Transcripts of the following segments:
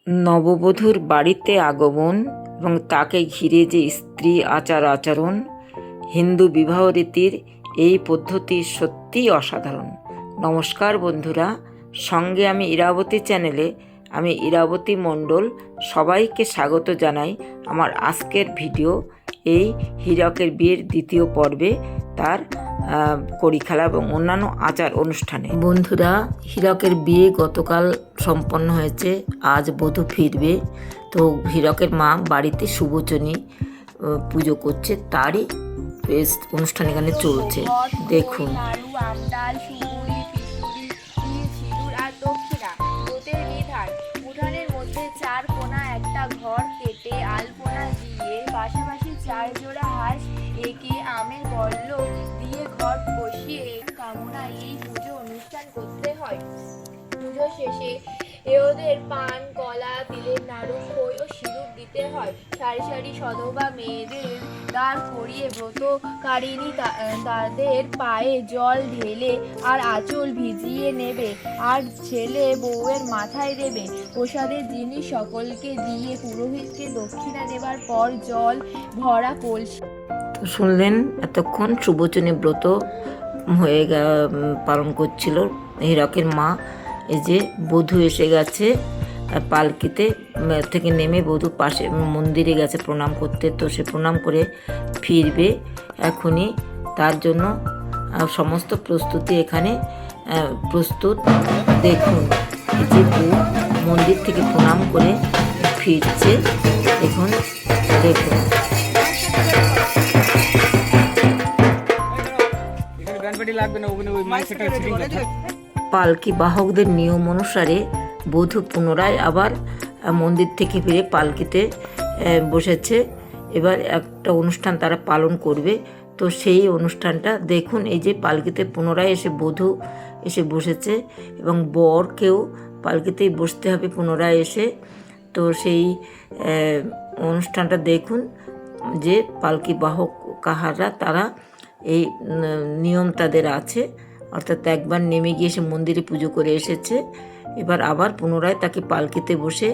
নববধূর বাড়িতে আগমন এবং তাকে ঘিরে যে স্ত্রী আচার আচরণ, হিন্দু বিবাহ রীতির এই পদ্ধতি সত্যিই অসাধারণ। নমস্কার বন্ধুরা, সঙ্গে আমি ইরাবতী চ্যানেলে আমি ইরাবতী মণ্ডল সবাইকে স্বাগত জানাই আমার আজকের ভিডিও এই হীরকের বিয়ের দ্বিতীয় পর্বে, তার কড়ি খেলা এবং অন্যান্য আচার অনুষ্ঠানে। বন্ধুরা, হীরকের বিয়ে গতকাল সম্পন্ন হয়েছে, আজ বধূ ফিরবে। তো হীরকের মা বাড়িতে সুবচনী পুজো করছে, তারই অনুষ্ঠান এখানে চলছে। দেখুন, উঠানের মধ্যে চার কোনা একটা ঘর কেটে আলপনা দিয়ে পাশাপাশি চার জোড়া হাঁস এঁকে আমের পল্লব দিয়ে ঘর বসিয়ে কামনায় এই পুজো অনুষ্ঠান করতে হয়। পুজো শেষে এদের পান, কলা, তিলের নাড়ু, খই ও সিঁদুর দিতে হয়। সারি সারি সধবা মেয়েদের দাঁড় করিয়ে ব্রতকারিণী তাদের পায়ে জল ঢেলে আর আঁচল ভিজিয়ে নেবে, আর ছেলে বউয়ের মাথায় দেবে। প্রসাদের জিনিস সকলকে দিয়ে পুরোহিতকে দক্ষিণা দেবার পর জল ভরা কলসি। তো শুনলেন, এতক্ষণ সুবচনী ব্রত হয়ে পালন করছিল হীরকের মা। এই যে বধূ এসে গেছে পালকিতে থেকে নেমে, বধূ পাশে মন্দিরে গেছে প্রণাম করতে। তো সে প্রণাম করে ফিরবে এখনই, তার জন্য সমস্ত প্রস্তুতি এখানে প্রস্তুত। দেখুন, এই যে বউ মন্দির থেকে প্রণাম করে ফিরছে। দেখুন দেখুন পালকি বাহকদের নিয়ম অনুসারে বধূ পুনরায় আবার মন্দির থেকে ফিরে পালকিতে বসেছে। এবার একটা অনুষ্ঠান তারা পালন করবে। তো সেই অনুষ্ঠানটা দেখুন, এই যে পালকিতে পুনরায় এসে বধূ এসে বসেছে এবং বরকেও পালকিতেই বসতে হবে পুনরায় এসে। তো সেই অনুষ্ঠানটা দেখুন, যে পালকি বাহক কাহারা, তারা এই নিয়ম তাদের আছে, অর্থাৎ একবার নেমে গিয়ে সে মন্দিরে পুজো করে এসেছে, এবার আবার পুনরায় তাকে পালকিতে বসে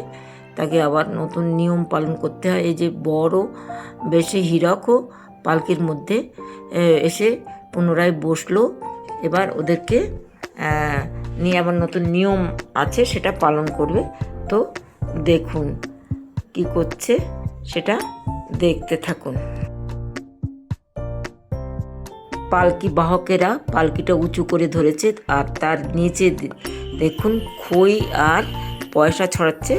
তাকে আবার নতুন নিয়ম পালন করতে হয়। এই যে বড় বেশি হীরকও পালকির মধ্যে এসে পুনরায় বসলো। এবার ওদেরকে নিয়ে আবার নতুন নিয়ম আছে, সেটা পালন করবে। তো দেখুন কি করছে, সেটা দেখতে থাকুন। পালকি বাহকেরা পালকিটা উঁচু করে ধরেছে, আর তার নিচে দেখুন খই আর পয়সা ছড়াচ্ছে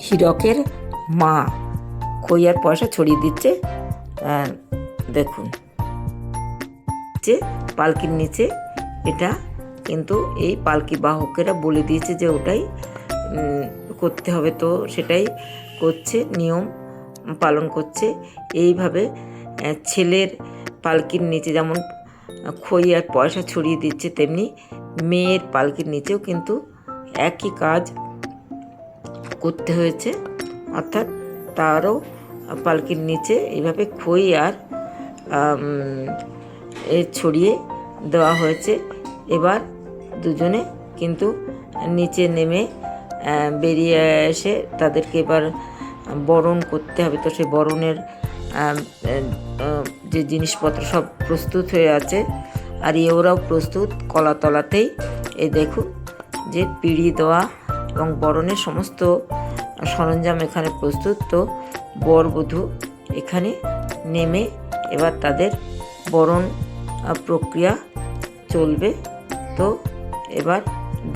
হীরকের মা। খই আর পয়সা ছড়িয়ে দিচ্ছে। দেখুন, যে পালকির নিচে, এটা কিন্তু এই পালকি বাহকেরা বলে দিয়েছে যে ওটাই করতে হবে। তো সেটাই করছে, নিয়ম পালন করছে। এইভাবে ছেলের পালকির নিচে যেমন খই আর পয়সা ছড়িয়ে দিচ্ছে, তেমনি মেয়ের পালকির নিচেও কিন্তু একই কাজ করতে হয়েছে। অর্থাৎ তারও পালকির নিচে এইভাবে খই আর ছড়িয়ে দেওয়া হয়েছে। এবার দুজনে কিন্তু নিচে নেমে বেরিয়ে এসে তাদেরকে এবার বরণ করতে হবে। তো সেই বরণের যে জিনিসপত্র সব প্রস্তুত হয়ে আছে, আর ওরাও প্রস্তুত কলাতলাতেই। এই দেখুন, যে পিঁড়ি দেওয়া এবং বরণের সমস্ত সরঞ্জাম এখানে প্রস্তুত। তো বর বধূ এখানে নেমে এবার তাদের বরণ প্রক্রিয়া চলবে। তো এবার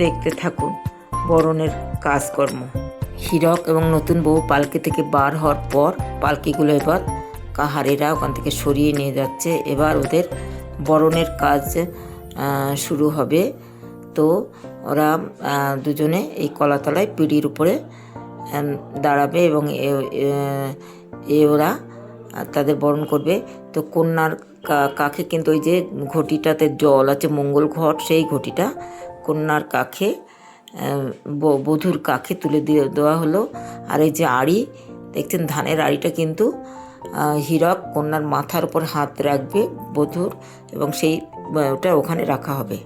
দেখতে থাকুন বরণের কাজকর্ম। হীরক এবং নতুন বউ পালকি থেকে বার হওয়ার পর পালকিগুলো এবার কাহারেরা ওখান থেকে সরিয়ে নিয়ে যাচ্ছে। এবার ওদের বরণের কাজ শুরু হবে। তো ওরা দুজনে এই কলাতলায় পিঁড়ির উপরে দাঁড়াবে এবং ওরা তাদের বরণ করবে। তো কন্যার কাছে কিন্তু ওই যে ঘটিটাতে জল আছে, মঙ্গল ঘট, সেই ঘটিটা কন্যার কাছে বধূর কাছে তুলে দেওয়া হলো। আর এই যে আড়ি দেখছেন, ধানের আড়িটা কিন্তু হীরক কন্যার মাথার উপর হাত রাখবে বধূর, এবং সেই ওটা ওখানে রাখা হবে।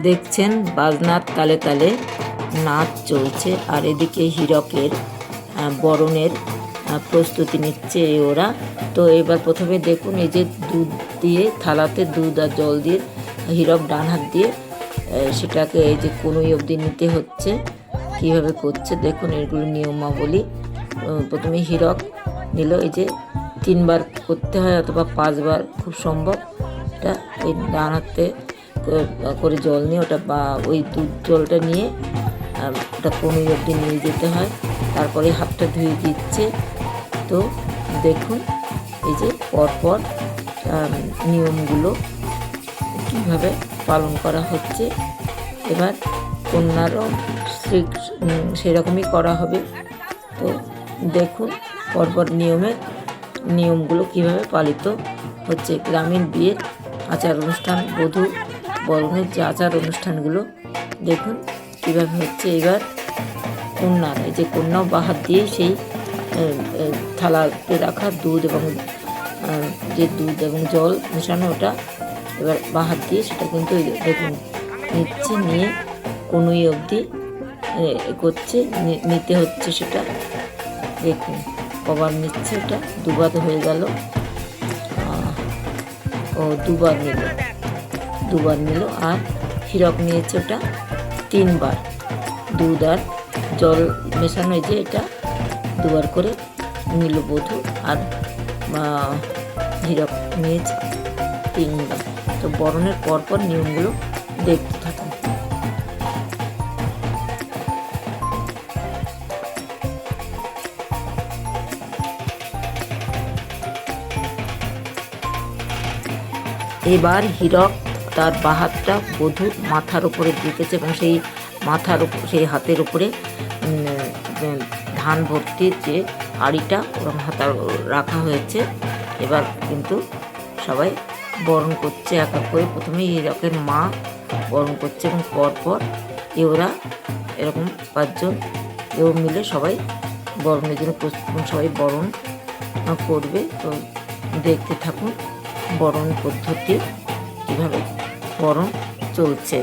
দেখছেন বাজনার তালে তালে নাচ চলছে, আর এদিকে হীরকের বরণের প্রস্তুতি নিচ্ছে ওরা। তো এবার প্রথমে দেখুন, এই যে দুধ দিয়ে থালাতে দুধ আর জল দিয়ে হীরক ডান হাত দিয়ে সেটাকে এই যে কনুই অবধি নিতে হচ্ছে। কীভাবে করছে দেখুন, এগুলো নিয়মাবলী। প্রথমে হীরক নিল, এই যে 3 বার করতে হয় অথবা 5 বার খুব সম্ভব। এটা ওই ডান হাতে করে জল নিয়ে ওটা বা ওই দুধ জলটা নিয়ে ওটা কনুই অবধি নিয়ে যেতে হয়, তারপরে হাতটা ধুয়ে দিচ্ছে। তো দেখুন এই যে পরপর নিয়মগুলো কীভাবে পালন করা হচ্ছে। এবার কন্যারও সেরকমই করা হবে। তো দেখুন পরপর নিয়মগুলো কীভাবে পালিত হচ্ছে। গ্রামীণ বিয়ের আচার অনুষ্ঠান, বধূ বরণের যে আচার অনুষ্ঠানগুলো দেখুন কীভাবে হচ্ছে। এবার কন্যার, এই যে কন্যাও বাহাত দিয়ে সেই থালাতে রাখা দুধ এবং যে দুধ এবং জল মেশানো ওটা এবার বাহাত দিয়ে সেটা কিন্তু দেখুন নিচ্ছে, নিয়ে কনুই অবধি করছে, নিতে হচ্ছে সেটা। দেখুন কবার নিচ্ছে, ওটা দুবার হয়ে গেল। ও দুবার নিল। আর হীরক নিয়েছে ওটা 3 বার, দুধ আর জল মেশানো, যে এটা 2 বার করে নিল বধূ, আর হীরক নিয়েছে 3 বার। তো বরণের পরপর নিয়মগুলো দেখতে থাকুন। এবার হীরক তার বাহাতটা বধূর মাথার উপরে রেখেছে এবং সেই সেই হাতের উপরে ধান ভর্তির যে হাঁড়িটা ওরকম হাতে রাখা হয়েছে। এবার কিন্তু সবাই বরণ করছে এক এক করে। প্রথমে হীরকের মা বরণ করছে এবং পরপর ওরা এরকম 5 জন মিলে সবাই বরণের জন্য প্রস্তুত, সবাই বরণ করবে। তো দেখতে থাকুন বরণ পদ্ধতি কীভাবে বরণ চলছে।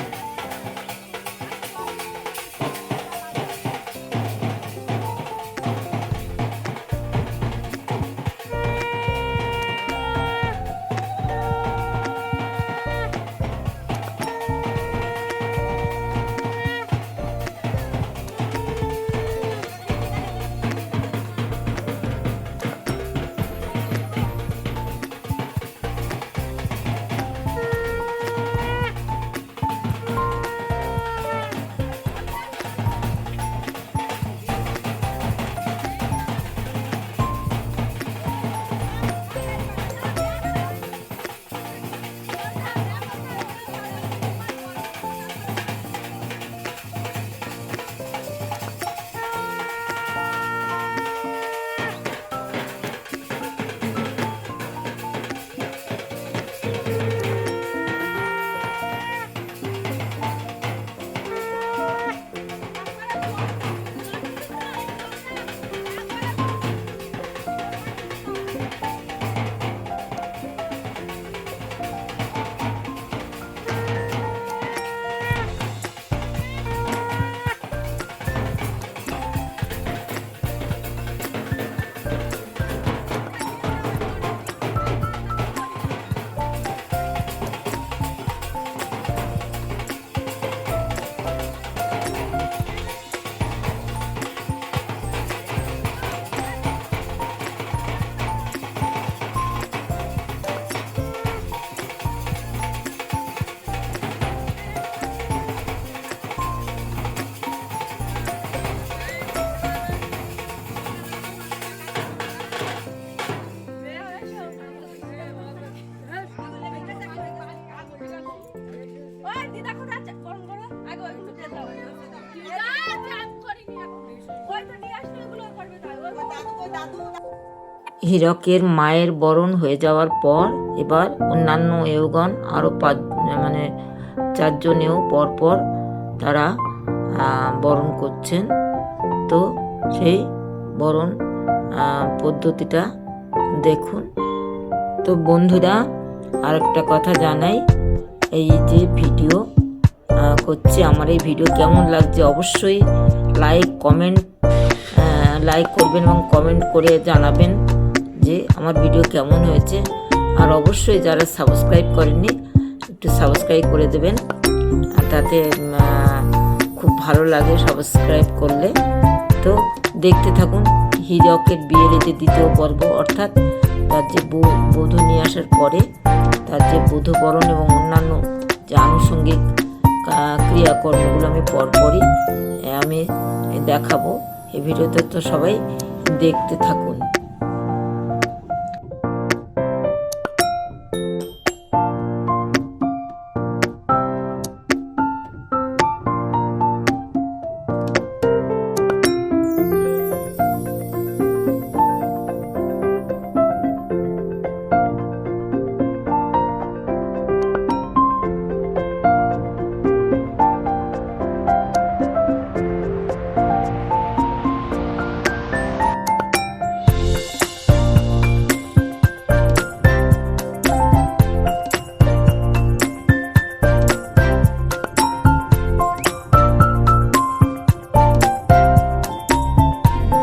হীরকের মায়ের বরণ হয়ে যাওয়ার পর এবার অন্যান্য এওগণ আরও 4 জনেও পরপর তারা বরণ করছেন। তো সেই বরণ পদ্ধতিটা দেখুন। তো বন্ধুরা আরেকটা কথা জানাই, এই যে ভিডিও করছি। আমার এই ভিডিও কেমন লাগছে অবশ্যই লাইক করবেন এবং কমেন্ট করে জানাবেন যে আমার ভিডিও কেমন হয়েছে। আর অবশ্যই যারা সাবস্ক্রাইব করেননি একটু সাবস্ক্রাইব করে দেবেন, তাতে খুব ভালো লাগে সাবস্ক্রাইব করলে। তো দেখতে থাকুন হীরকের বিয়ের যে দ্বিতীয় পর্ব, অর্থাৎ তার যে বধূ নিয়ে আসার পরে তার যে বধূবরণ এবং অন্যান্য যে আনুষঙ্গিক ক্রিয়াকর্মগুলো আমি পরপরই আমি দেখাবো। এই ভিডিওতে তো সবাই দেখতে থাকুন।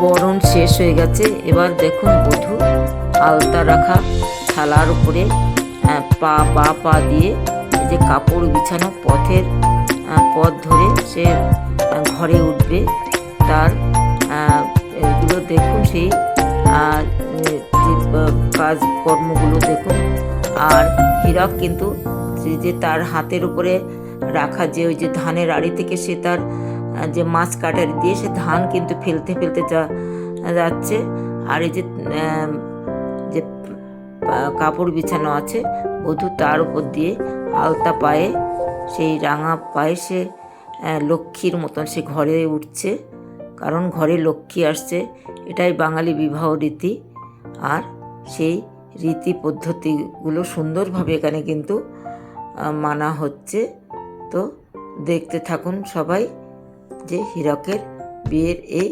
বরণ শেষ হয়ে গেছে। এবার দেখুন বধূ আলতা রাখা থালার উপরে পা দিয়ে এই যে কাপড় বিছানো পথ ধরে সে ঘরে উঠবে। তার এগুলো দেখুন, সেই যে কাজকর্মগুলো দেখুন। আর হীরক কিন্তু যে তার হাতের উপরে রাখা যে ওই যে ধানের আড়ি থেকে সে তার যে মাছ কাটারি দিয়ে সে ধান কিন্তু ফেলতে ফেলতে যাচ্ছে। আর এই যে কাপড় বিছানো আছে বধূ, তার উপর দিয়ে আলতা পায়ে, সেই রাঙা পায়ে সে লক্ষ্মীর মতন সে ঘরে উঠছে, কারণ ঘরে লক্ষ্মী আসছে। এটাই বাঙালি বিবাহ রীতি। আর সেই রীতি পদ্ধতিগুলো সুন্দরভাবে এখানে কিন্তু মানা হচ্ছে। তো দেখতে থাকুন সবাই যে হীরকের বিয়ের এই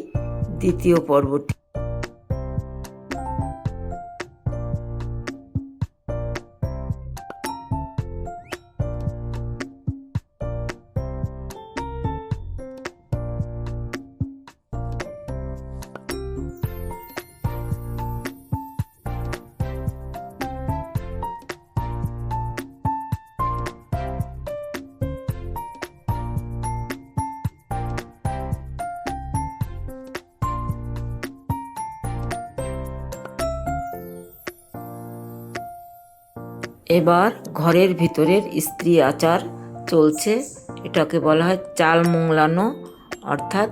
দ্বিতীয় পর্বটি। এবার ঘরের ভিতরের স্ত্রী আচার চলছে। এটাকে বলা হয় চাল মোংলানো, অর্থাৎ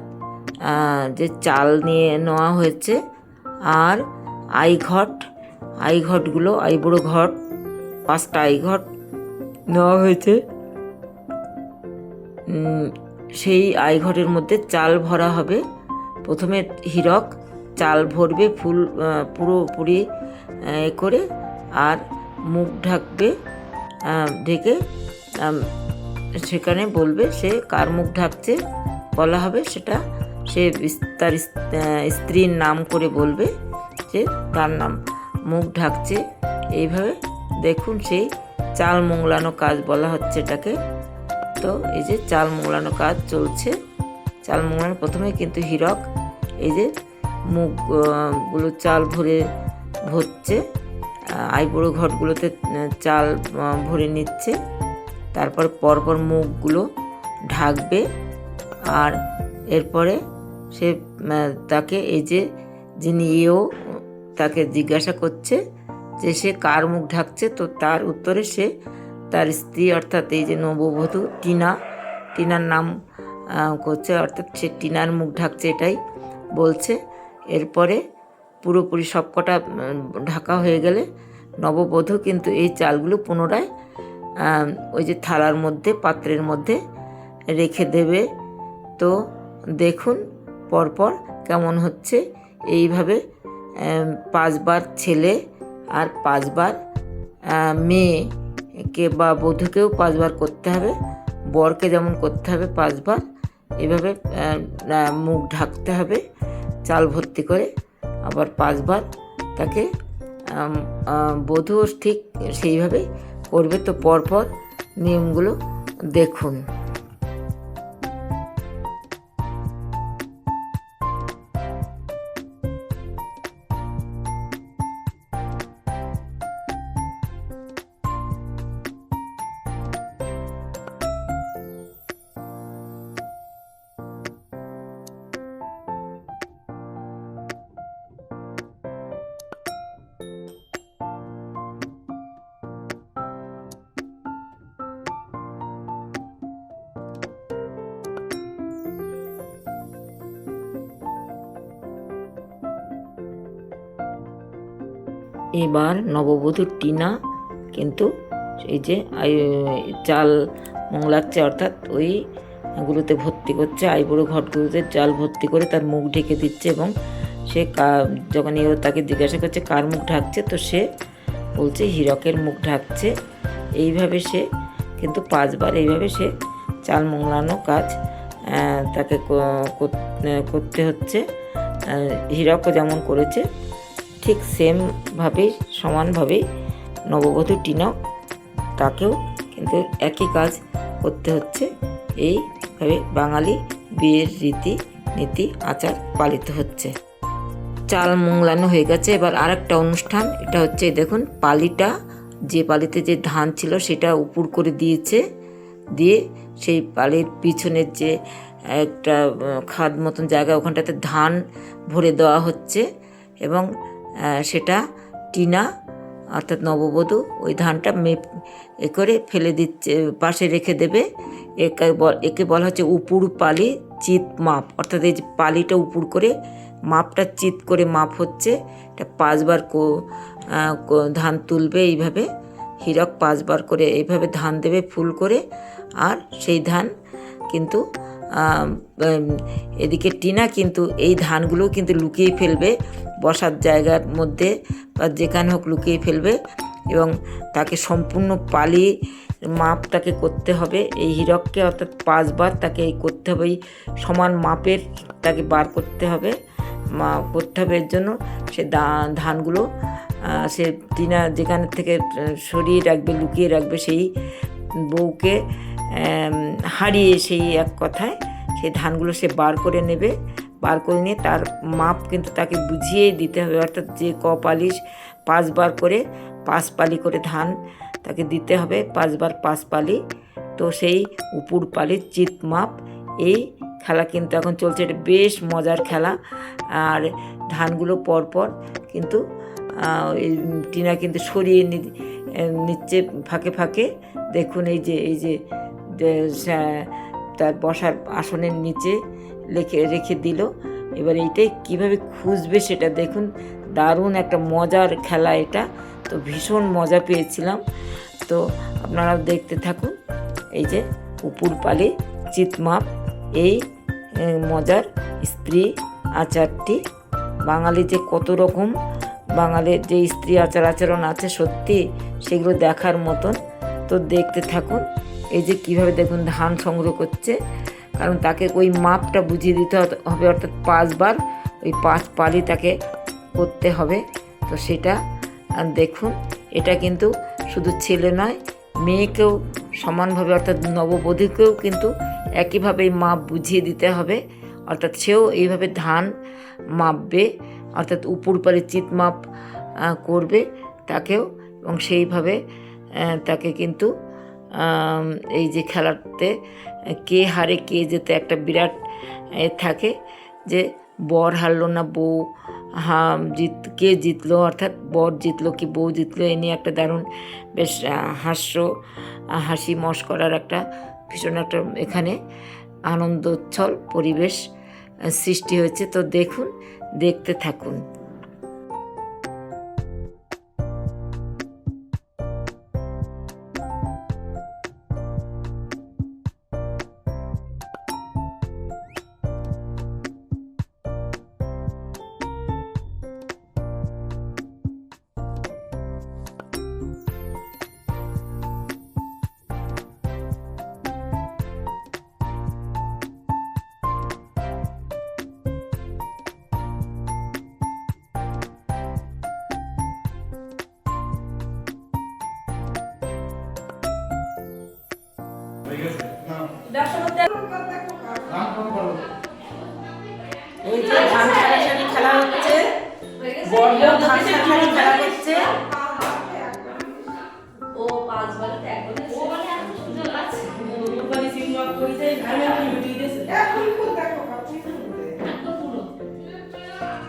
যে চাল নিয়ে নেওয়া হয়েছে। আর আইঘটগুলো, আইবুড়ো ঘট, 5টা আইঘট নেওয়া হয়েছে। সেই আইঘটের মধ্যে চাল ভরা হবে। প্রথমে হীরক চাল ভরবে পুরোপুরি করে, আর মুখ ঢাকবে, ঢেকে সেখানে বলবে সে কার মুখ ঢাকছে বলা হবে, সেটা সে তার স্ত্রীর নাম করে বলবে যে তার নাম মুখ ঢাকছে। এইভাবে দেখুন সেই চাল মোংলানো কাজ বলা হচ্ছে এটাকে। তো এই যে চাল মোংলানো কাজ চলছে। চাল মোংলানো প্রথমে কিন্তু হীরক এই যে মুখগুলো চাল ভরছে, আইবুড়ো ঘটগুলোতে চাল ভরে নিচ্ছে। তারপর পরপর মুখগুলো ঢাকবে। আর এরপরে সে তাকে এই যে যিনি তাকে জিজ্ঞাসা করছে যে সে কার মুখ ঢাকছে। তো তার উত্তরে সে তার স্ত্রী, অর্থাৎ এই যে নববধূ টিনার নাম করছে, অর্থাৎ সে টিনার মুখ ঢাকছে, এটাই বলছে। এরপরে পুরোপুরি সবকটা ঢাকা হয়ে গেলে নববধূ কিন্তু এই চালগুলো পুনরায় ওই যে থালার মধ্যে, পাত্রের মধ্যে রেখে দেবে। তো দেখুন পরপর কেমন হচ্ছে। এইভাবে 5 বার ছেলে আর 5 বার মেয়েকে বা বধূকেও 5 বার করতে হবে, বরকে যেমন করতে হবে 5 বার, এভাবে মুখ ঢাকতে হবে চাল ভর্তি করে। আবার 5 বার তাকে বধূও ঠিক সেইভাবে করবে। তো পরপর নিয়মগুলো দেখুন। এবার নববধূ টিনা কিন্তু এই যে চাল মোংলাচ্ছে, অর্থাৎ ওইগুলোতে ভর্তি করছে, আইবুড়ো ঘটগুলোতে চাল ভর্তি করে তার মুখ ঢেকে দিচ্ছে। এবং সে যখন তাকে জিজ্ঞাসা করছে কার মুখ ঢাকছে, তো সে বলছে হীরকের মুখ ঢাকছে। এইভাবে সে কিন্তু 5 বার এইভাবে সে চাল মোংলানো কাজ তাকে করতে হচ্ছে। হীরকও যেমন করেছে ঠিক সেমভাবেই সমানভাবেই নববধূ টিনাও তাকেও কিন্তু একই কাজ করতে হচ্ছে। এইভাবে বাঙালি বিয়ের রীতি নীতি আচার পালিত হচ্ছে। চাল মোংলানো হয়ে গেছে, এবার আরেকটা অনুষ্ঠান। এটা হচ্ছে দেখুন পালিটা, যে পালিতে যে ধান ছিল সেটা উপুড় করে দিয়েছে, দিয়ে সেই পালির পিছনের যে একটা খাদ মতন জায়গা ওখানটাতে ধান ভরে দেওয়া হচ্ছে। এবং সেটা টিনা অর্থাৎ নববধূ ওই ধানটা করে ফেলে দিচ্ছে, পাশে রেখে দেবে। একে বলা হচ্ছে উপুড় পালি চিত মাপ, অর্থাৎ এই যে পালিটা উপুড় করে মাপটা চিত করে মাপ হচ্ছে। এটা 5 বার ধান তুলবে এইভাবে, হীরক 5 বার করে এইভাবে ধান দেবে ফুল করে। আর সেই ধান কিন্তু এদিকে টিনা কিন্তু এই ধানগুলো কিন্তু লুকিয়ে ফেলবে বসার জায়গার মধ্যে বা যেখানে হোক লুকিয়ে ফেলবে। এবং তাকে সম্পূর্ণ পালি মাপ তাকে করতে হবে এই হীরককে, অর্থাৎ 5 বার তাকে এই করতে হবে, এই সমান মাপের তাকে বার করতে হবে। এর জন্য সে ধানগুলো সে টিনা যেখান থেকে সরিয়ে রাখবে, লুকিয়ে রাখবে সেই বউকে হারিয়ে, সেই এক কথায় সেই ধানগুলো সে বার করে নেবে। বার করে নিয়ে তার মাপ কিন্তু তাকে বুঝিয়েই দিতে হবে, অর্থাৎ যে পালি 5 বার করে 5 পালি করে ধান তাকে দিতে হবে, 5 বার 5 পালি। তো সেই উপুড় পালির চিত মাপ এই খেলা কিন্তু এখন চলছে। এটা বেশ মজার খেলা। আর ধানগুলো পরপর কিন্তু টিনা কিন্তু সরিয়ে নিচ্ছে ফাঁকে ফাঁকে। দেখুন এই যে তার বসার আসনের নিচে রেখে দিল। এবার এইটাই কীভাবে খুঁজবে সেটা দেখুন, দারুণ একটা মজার খেলা এটা। তো ভীষণ মজা পেয়েছিলাম। তো আপনারা দেখতে থাকুন এই যে উপুড় পালি চিতমাপ, এই মজার স্ত্রী আচারটি। বাঙালি যে কত রকম বাঙালির যে স্ত্রী আচরণ আছে সত্যি সেগুলো দেখার মতন। তো দেখতে থাকুন এই যে কীভাবে দেখুন ধান সংগ্রহ করছে, কারণ তাকে ওই মাপটা বুঝিয়ে দিতে হবে, অর্থাৎ 5 বার ওই 5 পালি তাকে করতে হবে। তো সেটা দেখুন, এটা কিন্তু শুধু ছেলে নয়, মেয়েকেও সমানভাবে অর্থাৎ নববধূকেও কিন্তু একইভাবে মাপ বুঝিয়ে দিতে হবে। অর্থাৎ সেও এইভাবে ধান মাপবে, অর্থাৎ উপুড় পালি চিত মাপ করবে তাকেও। এবং সেইভাবে তাকে কিন্তু এই যে খেলাতে কে হারে কে জেতে একটা বিরাট থাকে, যে বর হারলো না বউ কে জিতলো, অর্থাৎ বর জিতলো কি বউ জিতলো, এ নিয়ে একটা দারুণ বেশ হাসি মশকরার একটা ভীষণ একটা এখানে আনন্দোচ্ছল পরিবেশ সৃষ্টি হয়েছে। তো দেখুন, দেখতে থাকুন। এই যে ধান সারাসারি খেলা হচ্ছে, বড় ধান সারাসারি খেলা করছে। ও 5 বার একবারে ও মানে এত সুন্দর লাগছে। ওখানে সিংমা কইতে আমি ভিডিও দিয়েছে এখন ফুল দেখো কাপড় এত পুরো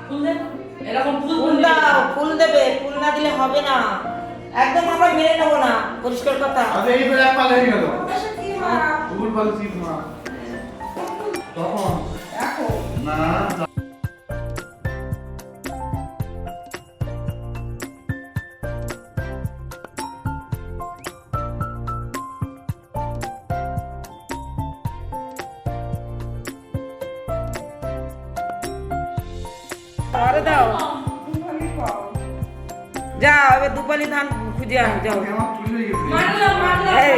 ফুল দেখো এরকম ফুল দাও, ফুল দেবে, ফুল না দিলে হবে না, একদম আমরা মেনে নেবো না, পরিষ্কার কথা। আচ্ছা এই বেলা পাল হয়ে গেল ফুল বলছি মা তখন এখন না আরো দাও, যাও এবার দুপালি ধান খুঁজে আনো, যাও। আমার চুরি হয়ে গেছে। এই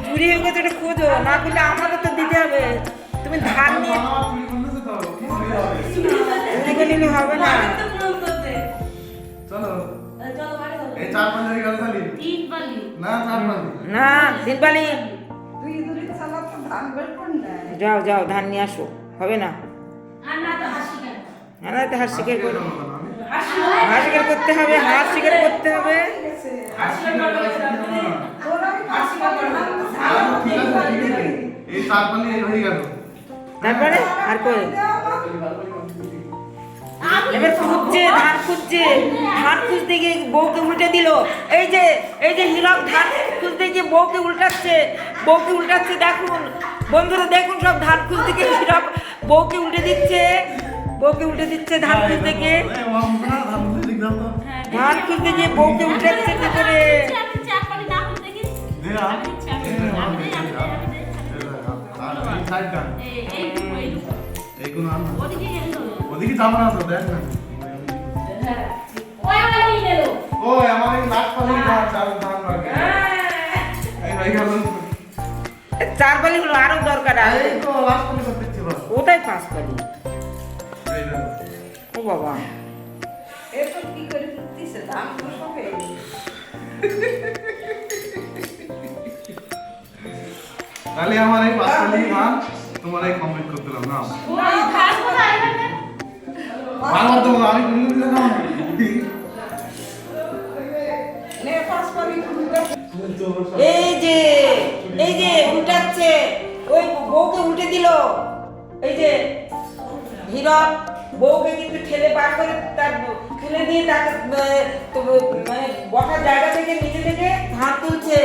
চুরি হয়ে গেছে, এটা খোঁজো, না করলে আমাদের তো দিতে হবে। তুমি ধান নিয়ে আমার চুরি করতেছে তো, কি চুরি হবে? চুরি করে নিলে হবে না। চলো এই 4-5 হয়ে গেল তাহলে। তিন বালি না 4-5 না দিনপালি, যাও যাও ধান নিয়ে আসো, হবে না। আর না তো হাসি কেন হাতে হাত শিকার করো, হাত শিকার করতে হবে, হাত শিকার করতে হবে। এই 4-5 হয়ে গেল। তারপরে আর কই এবার খুঁজছে, ধান খুঁজছে, ধান খুঁজতে গিয়ে বউকে উল্টে দিল। এই যে হীরক ধান খুঁজতে গিয়ে বউকে উল্টাচ্ছে, বউকে উল্টাচ্ছে। দেখুন বন্ধুরা, দেখুন সব ধান খুঁজতে গিয়ে হীরক বউকে উল্টে দিচ্ছে, বউকে উল্টে দিচ্ছে ধান খুঁজতে গিয়ে। ধান খুঁজতে গিয়ে বউকে উল্টাচ্ছে কি করে? আমি চাপ পারি না হতে দেখি আমি চাপ ওদিকে গেল ওদিকে যাবো না তো, দেখ না। ওই ওই গেল ওই আমার এই লাখ পালি ধান, চাল ধান লাগে। এই হয়ে গেল। চার পালি হলো, আরো দরকার আছে। এই তো লাখ পালি করতেছি বস। ওটাই পাঁচ পালি। এই দেখো। ও বাবা, তাহলে আমার এই 5 পালি ধান তোমার এই কমপ্লিট করতে দিলাম না। ওই ধান কোথায় এখানে ভালো তো আমি কোনো দিন না। এই যে উল্টাচ্ছে, ওই বউকে উল্টে দিল। এই যে হীরক বউকে কিন্তু ঠেলে বার করে তার তুলে দিয়ে তাকে মানে বসার জায়গা থেকে নিচে থেকে ধান তুলছে।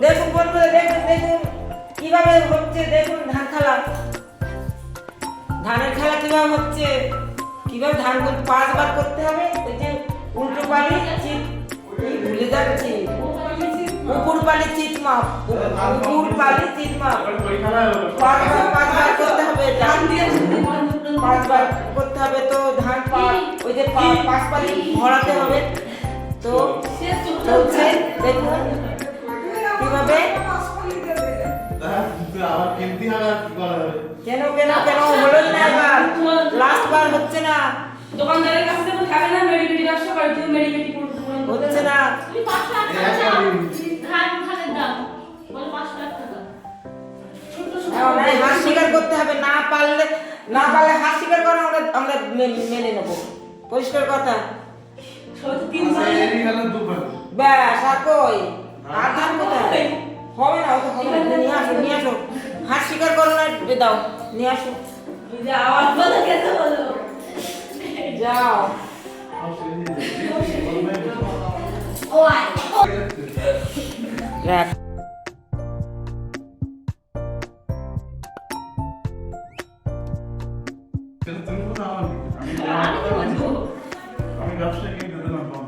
দেখুন বন্ধুরা, দেখুন দেখুন কিভাবে হচ্ছে, দেখুন ধান খেলা, ধানের খেলা কিভাবে হচ্ছে, কিভাবে ধান 5বার করতে হবে। ওই যে উল্টো পালি চিট, এই ভুলে যাচ্ছি, উপর পালি চিট মাপ, উপর পালি চিট মাপ, 5বার করতে হবে, 5বার করতে হবে। তো ধান ওই যে 5 পালি ভরাতে হবে। তো চলছে, দেখুন কিভাবে। আবার কিনতে হবে, কি করা হবে? কেন কেন কেন হলোই না, এবার লাস্ট বার হচ্ছে না, দোকানদারের কাছে যখন থাকে না মেডিকেটি ব্যবসা করে, তুমি মেডিকেটি হচ্ছে না। তুমি 5 লাখ টাকা ধান ধানের দাম বলে 5 লাখ টাকা হাত স্বীকার করতে হবে, না পারলে হাত স্বীকার করো, আমরা মেনে নেবো, পরিষ্কার কথা। এই গেল 2 পালি। ব্যাস, আর কই আর ধান কোথায়? হবে না, ওটা হবে না। নিয়ে আসো, নিয়ে আসো, হাত স্বীকার করো না, দাও নিয়ে আসো, আওয়াজ বলে কেটে বলো যাও। ওই রাখ। তুমি কোথাও আমি ব্যবসা কিনতে দিলাম কম।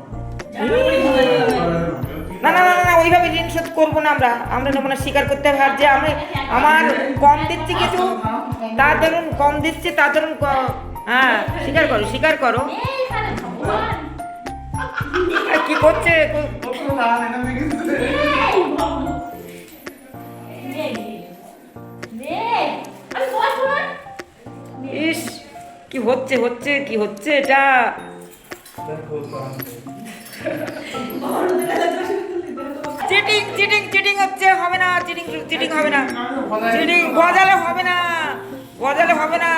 না না না না, ওইভাবে ঋণ শোধ করবো না, আমরা নেবো না, স্বীকার করতে হবে। আর যে আমার কম দিচ্ছি কিছু, তার ধরুন কম দিচ্ছে, তার ধরুন হ্যাঁ, স্বীকার করো, স্বীকার করো। এইখানে ভগবান আর কি করছে? এই ভগবান নে নে আমি কই শুনুন ইস, কি হচ্ছে হচ্ছে কি হচ্ছে এটা? চিটিং চিটিং চিটিং হচ্ছে, হবে না, চিটিং চিটিং হবে না, চিটিং গজালে হবে না, গজালে হবে না।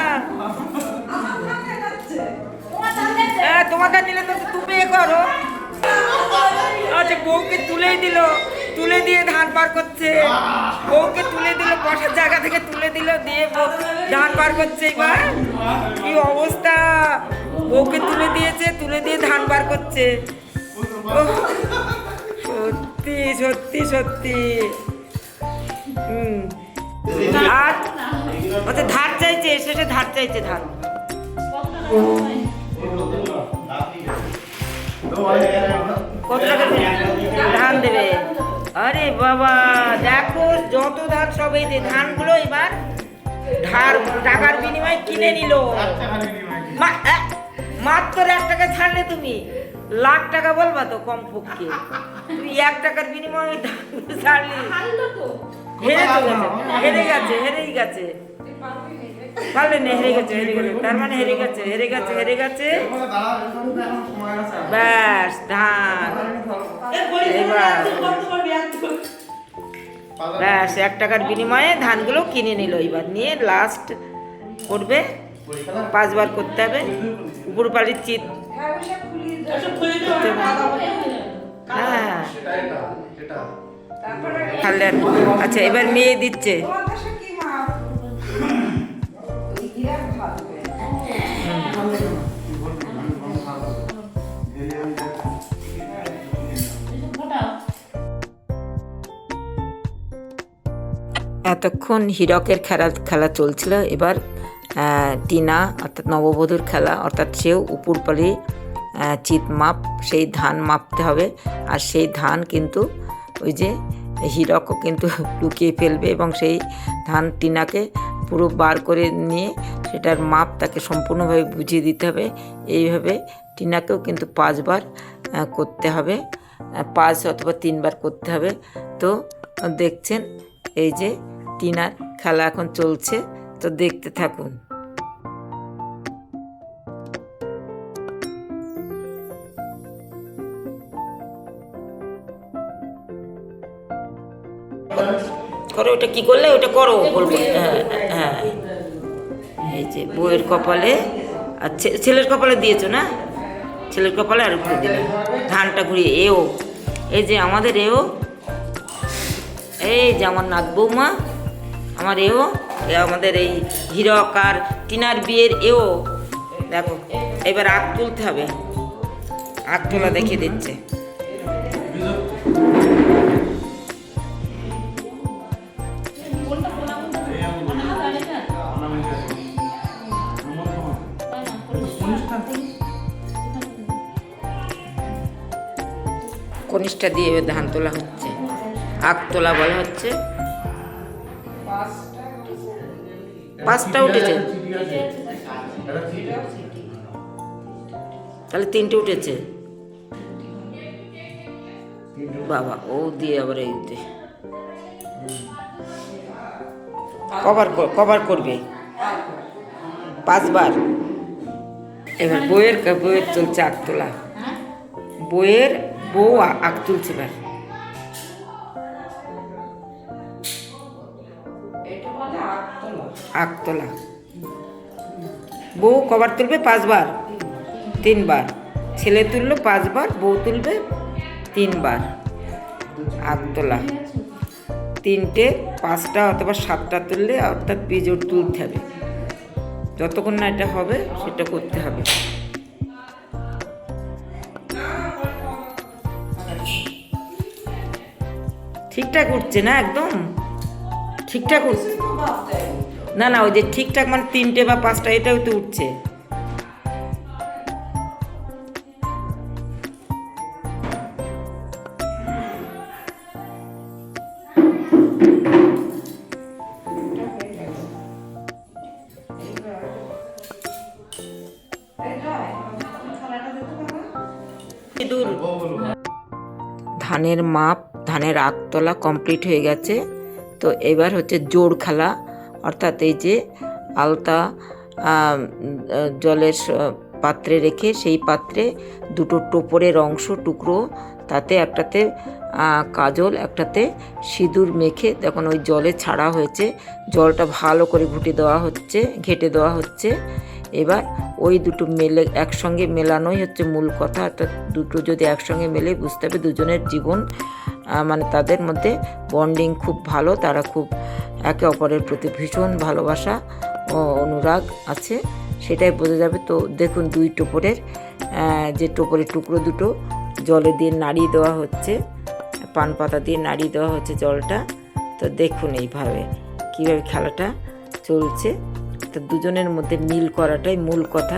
হ্যাঁ, তোমাদের নিলে তো তুমি এ করো। আচ্ছা, বউকে তুলেই দিল, তুলে দিয়ে ধান পার করছে, বউকে তুলে দিল, বসার জায়গা থেকে তুলে দিল, দিয়ে ধান পার করছে। এবার কি অবস্থা, বউকে তুলে দিয়েছে, তুলে দিয়ে ধান পার করছে। ওহ, সত্যি সত্যি সত্যি। আর আচ্ছা, ধার চাইছে, শেষে ধার চাইছে, ধার কত টাকা ধান দেবে? আরে বাবা, দেখো যত ধান সব এই যে ধানগুলো এবার ধার টাকার বিনিময়ে কিনে নিল। মাত্র 1 টাকা ছাড়লে তুমি লাখ টাকা বলবা তো কমপক্ষে। তুমি 1 টাকার বিনিময়ে ছাড়লে হেরে গেছে, হেরেই গেছে। পারলে না, হেরে গেছে। তার মানে হেরে গেছে। ব্যাস ধান এবার ব্যাস 1 টাকার বিনিময়ে ধানগুলো কিনে নিল। এবার নিয়ে লাস্ট করবে 5 বার করতে হবে। উপর পালির চিত, হ্যাঁ খালে। আচ্ছা এবার মেয়ে দিচ্ছে। এতক্ষণ হীরকের খেলা চলছিল। এবার টিনা অর্থাৎ নববধূর খেলা, অর্থাৎ সেও উপরপালি চিত মাপ, সেই ধান মাপতে হবে। আর সেই ধান কিন্তু ওই যে হীরকও কিন্তু লুকিয়ে ফেলবে এবং সেই ধান টিনাকে পুরো বার করে নিয়ে সেটার মাপ তাকে সম্পূর্ণভাবে বুঝিয়ে দিতে হবে। এইভাবে টিনাকেও কিন্তু 5 বার করতে হবে, 5 অথবা 3 বার করতে হবে। তো দেখছেন এই যে টিনার খেলা এখন চলছে, তো দেখতে থাকুন। করো, ওটা কি করলে, ওটা করো বলবো। হ্যাঁ এই যে বউয়ের কপালে আর ছেলের কপালে দিয়েছো না, ছেলের কপালে আর ঘুরে দিলে ধানটা ঘুরিয়ে। এই যে আমাদের এই যে আমার নাত বৌমা, আমার আমাদের এই হীরক আর টিনার বিয়ের দেখো। এবার আগ তুলতে হবে, আগ তোলা দেখিয়ে দিচ্ছে। কনিষ্ঠা দিয়ে এবার ধান তোলা হচ্ছে, আগ তোলা বলা হচ্ছে। 5টা উঠেছে, তাহলে 3টে উঠেছে। বাবা ও দিয়ে আবার এইতে কভার করবে 5 বার। এবার বউয়ের চলছে আগ তোলা, বউ আগ তুলছে। এবার আগ তোলা, বউ কভার তুলবে 5 বার, 3 বার। ছেলে তুললো 5 বার, বউ তুলবে 3 বার। আগ তোলা 3টে, 5টা অথবা 7টা তুললে, অর্থাৎ বিজোড় তুলতে হবে। যতক্ষণ না এটা হবে সেটা করতে হবে। ঠিকঠাক উঠছে না, একদম ঠিকঠাক উঠছে না, ওই যে ঠিকঠাক মানে 3টে বা 5টা এটাও তো উঠছে। ধানের মাপ, ধানের আগ তোলা কমপ্লিট হয়ে গেছে। তো এবার হচ্ছে জোড় খেলা, অর্থাৎ এই যে আলতা জলের পাত্রে রেখে সেই পাত্রে 2টো টোপরের টুকরো, তাতে একটাতে কাজল, একটাতে সিঁদুর মেখে দেখুন ওই জলে ছাড়া হয়েছে। জলটা ভালো করে ঘেটে দেওয়া হচ্ছে। এবার ওই দুটো একসঙ্গে মেলানোই হচ্ছে মূল কথা। অর্থাৎ দুটো যদি একসঙ্গে মেলে বুঝতে হবে দুজনের জীবন, মানে তাদের মধ্যে বন্ডিং খুব ভালো, তারা খুব একে অপরের প্রতি ভীষণ ভালোবাসা ও অনুরাগ আছে, সেটাই বোঝা যাবে। তো দেখুন 2 টোপরের যে টোপরের টুকরো দুটো জলে দিয়ে নাড়িয়ে দেওয়া হচ্ছে, পান পাতা দিয়ে নাড়িয়ে দেওয়া হচ্ছে জলটা। তো দেখুন এইভাবে কীভাবে খেলাটা চলছে। তো দুজনের মধ্যে মিল করাটাই মূল কথা।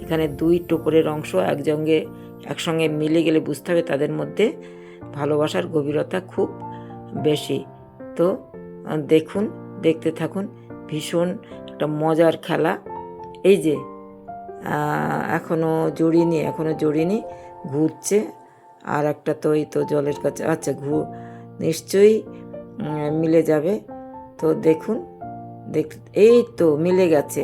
এখানে 2 টোপরের অংশ একসঙ্গে মিলে গেলে বুঝতে হবে তাদের মধ্যে ভালোবাসার গভীরতা খুব বেশি। তো দেখুন, দেখতে থাকুন, ভীষণ একটা মজার খেলা। এই যে এখনও জড়িনি, ঘুরছে। আর একটা তো এই তো জলের কাছে, আচ্ছা নিশ্চয়ই মিলে যাবে। তো দেখুন, এই তো মিলে গেছে,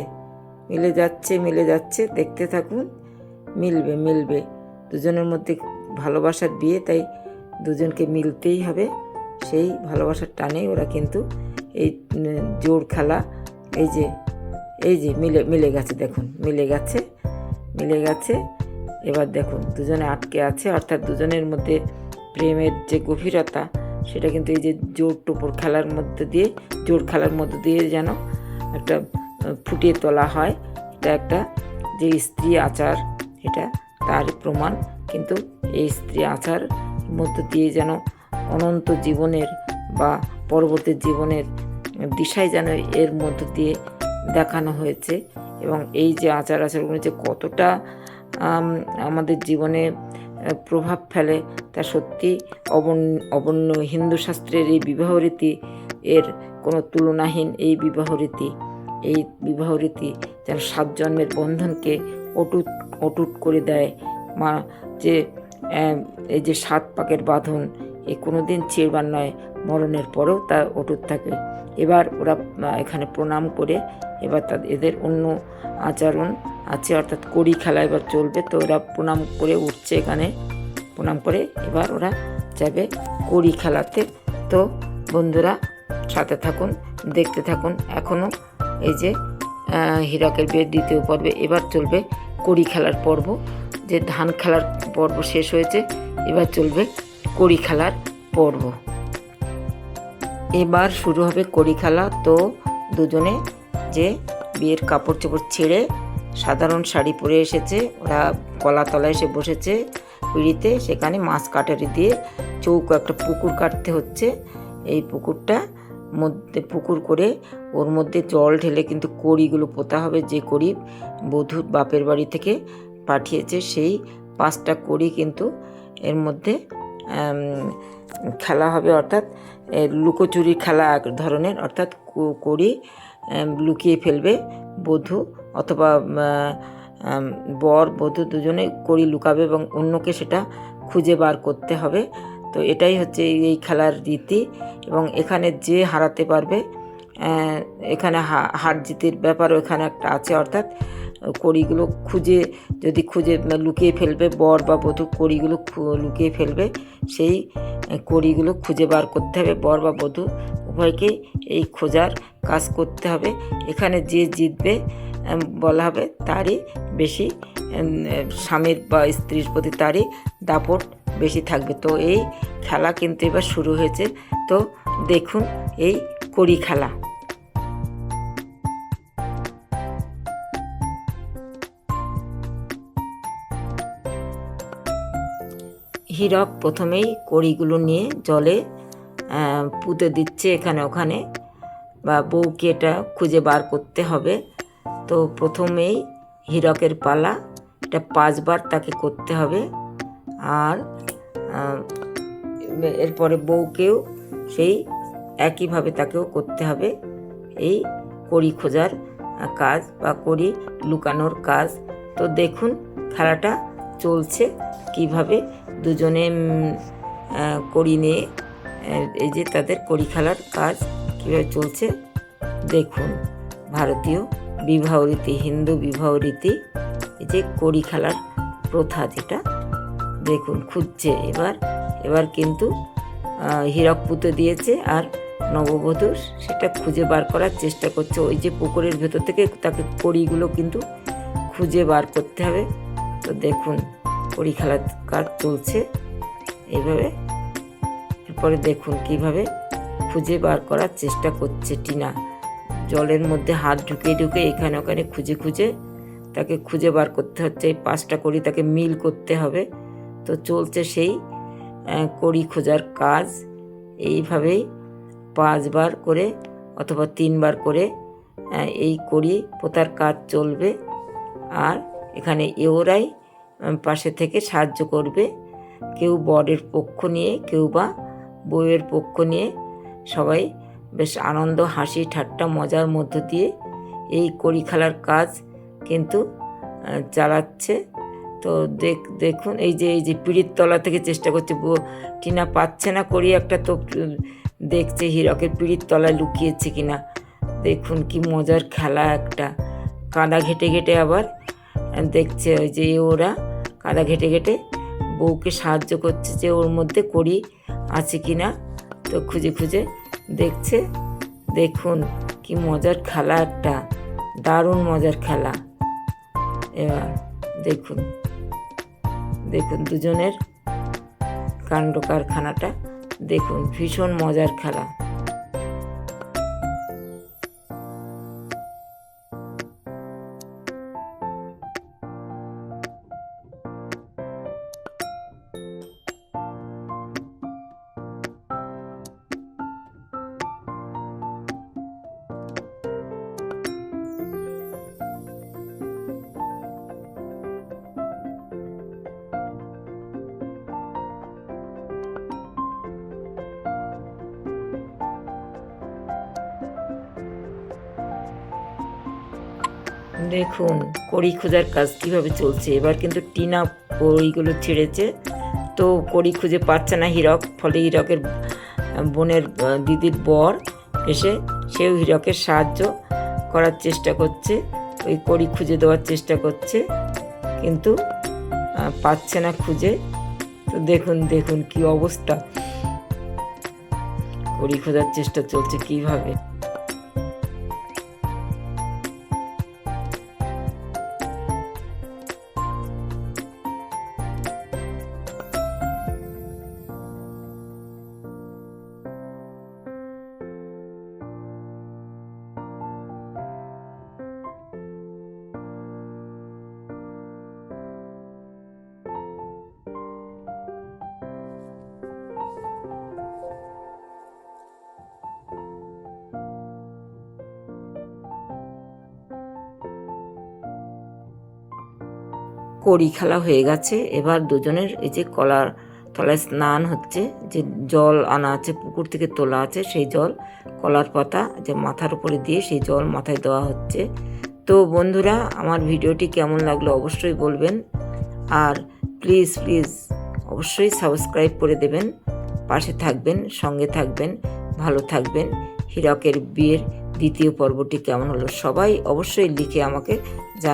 মিলে যাচ্ছে, দেখতে থাকুন। মিলবে দুজনের মধ্যে ভালোবাসার বিয়ে, তাই দুজনকে মিলতেই হবে। সেই ভালোবাসার টানেই ওরা কিন্তু এই জোর খেলা, এই যে মিলে গেছে, দেখুন মিলে গেছে। এবার দেখুন দুজনে আটকে আছে, অর্থাৎ দুজনের মধ্যে প্রেমের যে গভীরতা, সেটা কিন্তু এই যে জোর খেলার মধ্যে দিয়ে যেন একটা ফুটিয়ে তোলা হয়। এটা একটা যে স্ত্রী আচার, এটা তার প্রমাণ। কিন্তু এই স্ত্রী আচার মধ্য দিয়ে যেন অনন্ত জীবনের বা পরবর্তী জীবনের দিশায় যেন এর মধ্য দিয়ে দেখানো হয়েছে। এবং এই যে আচারগুলো যে কতটা আমাদের জীবনে প্রভাব ফেলে, তা সত্যি অবন্য। হিন্দু শাস্ত্রের এই বিবাহ রীতি এর কোনো তুলনাহীন। এই বিবাহ রীতি যেন 7 জন্মের বন্ধনকে অটুট করে দেয়। যে এই যে 7 পাকের বাঁধন, এ কোনো দিন ছিঁড়বার নয়, মরণের পরেও তা অটুট থাকে। এবার ওরা এখানে প্রণাম করে, এবার এদের অন্য আচরণ আছে, অর্থাৎ কড়ি খেলা এবার চলবে। তো ওরা প্রণাম করে উঠছে, এখানে প্রণাম করে এবার ওরা যাবে কড়ি খেলাতে। তো বন্ধুরা সাথে থাকুন, দেখতে থাকুন। এখনও এই যে হীরকের বিয়ের দ্বিতীয় পর্বে এবার চলবে কড়ি খেলার পর্ব। যে ধান খেলার পর্ব শেষ হয়েছে, এবার চলবে কড়ি খেলার পর্ব। এবার শুরু হবে কড়ি খেলা। তো দুজনে যে বিয়ের কাপড় চোপড় ছেড়ে সাধারণ শাড়ি পরে এসেছে, ওরা কলাতলায় এসে বসেছে পিঁড়িতে। সেখানে মাছ কাটারি দিয়ে চৌকো একটা পুকুর কাটতে হচ্ছে। এই পুকুর করে ওর মধ্যে জল ঢেলে কিন্তু কড়িগুলো পোতা হবে। যে কড়ি বধূর বাপের বাড়ি থেকে পাঠিয়েছে, সেই 5টা কড়ি কিন্তু এর মধ্যে খেলা হবে, অর্থাৎ লুকোচুরি খেলা এক ধরনের। অর্থাৎ কড়ি লুকিয়ে ফেলবে বধূ, অথবা বর বধূ দুজনে কড়ি লুকাবে এবং অন্যকে সেটা খুঁজে বার করতে হবে। তো এটাই হচ্ছে এই খেলার রীতি। এবং এখানে যে হারাতে পারবে, এখানে হার জিতের ব্যাপারও এখানে একটা আছে। অর্থাৎ কড়িগুলো খুঁজে লুকিয়ে ফেলবে, বর বা বধূ কড়িগুলো লুকিয়ে ফেলবে, সেই কড়িগুলো খুঁজে বার করতে হবে। বর বা বধূ উভয়কেই এই খোঁজার কাজ করতে হবে। এখানে যে জিতবে বলা হবে, তারই বেশি স্বামীর বা স্ত্রীর প্রতি তারই দাপট বেশি থাকবে। তো এই খেলা কিন্তু এবার শুরু হয়েছে। তো দেখুন এই কড়ি খেলা। হীরক প্রথমেই কড়িগুলো নিয়ে জলে পুঁতে দিচ্ছে এখানে ওখানে, বা বউকে এটা খুঁজে বার করতে হবে। তো প্রথমেই হীরকের পালা, এটা 5 বার তাকে করতে হবে। আর এরপরে বউকেও সেই একইভাবে তাকেও করতে হবে এই কড়ি খোঁজার কাজ বা কড়ি লুকানোর কাজ। তো দেখুন খেলাটা চলছে কিভাবে দুজনে কড়ি নিয়ে, এই যে তাদের কড়ি খেলার কাজ কীভাবে চলছে দেখুন। ভারতীয় বিবাহ রীতি, হিন্দু বিবাহ রীতি, এই যে কড়ি খেলার প্রথা, যেটা দেখুন খুঁজছে। এবার কিন্তু হীরক পুঁতে দিয়েছে, আর নববধূ সেটা খুঁজে বার করার চেষ্টা করছে। ওই যে পুকুরের ভেতর থেকে তাকে কড়িগুলো কিন্তু খুঁজে বার করতে হবে। তো দেখুন কড়ি খেলার কাজ চলছে এইভাবে। এরপরে দেখুন কিভাবে খুঁজে বার করার চেষ্টা করছে টিনা। জলের মধ্যে হাত ঢুকে এখানে ওখানে খুঁজে তাকে খুঁজে বার করতে হচ্ছে। এই 5টা কড়ি তাকে মিল করতে হবে। তো চলছে সেই কড়ি খোঁজার কাজ। এইভাবেই 5 বার করে অথবা 3 বার করে এই কড়ি পোতার কাজ চলবে। আর এখানে ওরাই পাশে থেকে সাহায্য করবে, কেউ বরের পক্ষ নিয়ে, কেউ বা বউয়ের পক্ষ নিয়ে। সবাই বেশ আনন্দ, হাসি ঠাট্টা, মজার মধ্য দিয়ে এই কড়ি খেলার কাজ কিন্তু চালাচ্ছে। তো দেখুন এই যে পিঁড়ির তলা থেকে চেষ্টা করছে, টিনা পাচ্ছে না করি একটা, তো দেখছে হীরকের পিঁড়ির তলায় লুকিয়েছে কিনা। দেখুন কি মজার খেলা একটা, কাদা ঘেটে ঘেটে আবার দেখছে ওই যে ওরা কাদা ঘেটে ঘেটে বউকে সাহায্য করছে যে ওর মধ্যে কড়ি আছে কিনা, তো খুঁজে খুঁজে দেখছে। দেখুন কি মজার খেলা একটা, দারুণ মজার খেলা। এবার দেখুন দুজনের কাণ্ড কারখানাটা দেখুন, ভীষণ মজার খেলা। দেখুন কড়ি খোঁজার কাজ কিভাবে চলছে। এবার কিন্তু টিনা কড়িগুলো ছেড়েছে, তো কড়ি খুঁজে পাচ্ছে না হীরক, ফলে হীরকের বোনের দিদির বর এসে সেও হীরকের সাহায্য করার চেষ্টা করছে, ওই কড়ি খুঁজে দেওয়ার চেষ্টা করছে, কিন্তু পাচ্ছে না খুঁজে। তো দেখুন কি অবস্থা, কড়ি খোঁজার চেষ্টা চলছে কিভাবে। কড়ি খেলা হয়ে গেছে, এবার দুজনের এই যে কলার তলায় স্নান হচ্ছে, যে জল আনা আছে পুকুর থেকে তোলা আছে, সেই জল কলার পাতা যে মাথার উপরে দিয়ে সেই জল মাথায় দেওয়া হচ্ছে। তো বন্ধুরা আমার ভিডিওটি কেমন লাগলো অবশ্যই বলবেন, আর প্লিজ অবশ্যই সাবস্ক্রাইব করে দেবেন, পাশে থাকবেন, সঙ্গে থাকবেন, ভালো থাকবেন। হীরকের বিয়ের দ্বিতীয় পর্বটি কেমন হলো সবাই অবশ্যই লিখে আমাকে জানাবেন।